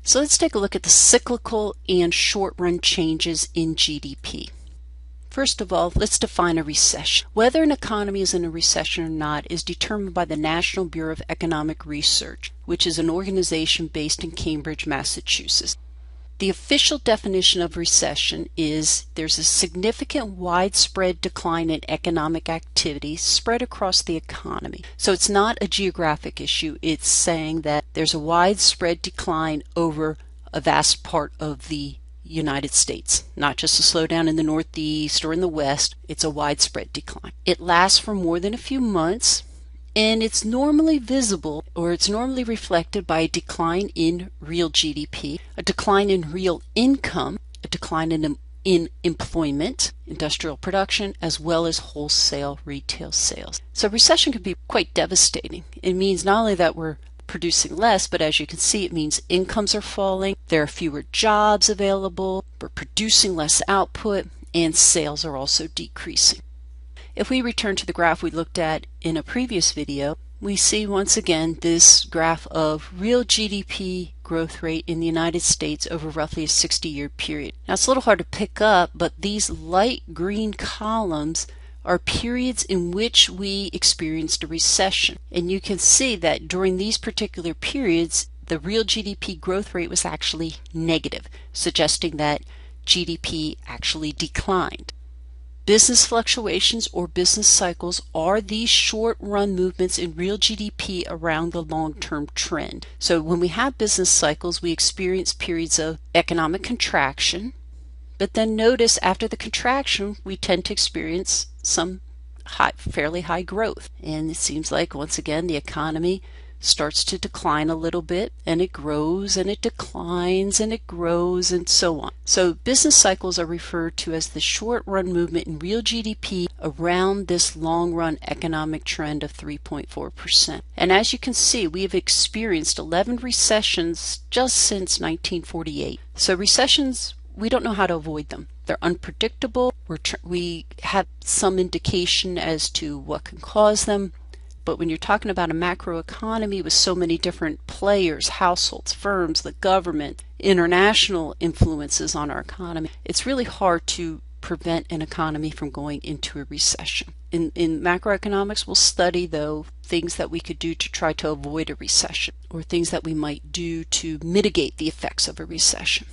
So let's take a look at the cyclical and short-run changes in GDP. First of all, let's define a recession. Whether an economy is in a recession or not is determined by the National Bureau of Economic Research, which is an organization based in Cambridge, Massachusetts. The official definition of recession is there's a significant widespread decline in economic activity spread across the economy. So it's not a geographic issue. It's saying that there's a widespread decline over a vast part of the United States, not just a slowdown in the Northeast or in the West. It's a widespread decline. It lasts for more than a few months, and it's normally visible, or it's normally reflected by a decline in real GDP, a decline in real income, a decline in employment, industrial production, as well as wholesale retail sales. So recession can be quite devastating. It means not only that we're producing less, but as you can see, it means incomes are falling, there are fewer jobs available, we're producing less output, and sales are also decreasing. If we return to the graph we looked at in a previous video, we see once again this graph of real GDP growth rate in the United States over roughly a 60-year period. Now it's a little hard to pick up, but these light green columns are periods in which we experienced a recession. And you can see that during these particular periods, the real GDP growth rate was actually negative, suggesting that GDP actually declined. Business fluctuations or business cycles are these short-run movements in real GDP around the long-term trend. So when we have business cycles, we experience periods of economic contraction, but then notice after the contraction, we tend to experience some fairly high growth. And it seems like, once again, the economy starts to decline a little bit, and it grows and it declines and it grows and so on. So business cycles are referred to as the short-run movement in real GDP around this long-run economic trend of 3.4%. And as you can see, we have experienced 11 recessions just since 1948. So recessions, we don't know how to avoid them. They're unpredictable. We have some indication as to what can cause them. But when you're talking about a macroeconomy with so many different players, households, firms, the government, international influences on our economy, it's really hard to prevent an economy from going into a recession. In macroeconomics, we'll study, though, things that we could do to try to avoid a recession, or things that we might do to mitigate the effects of a recession.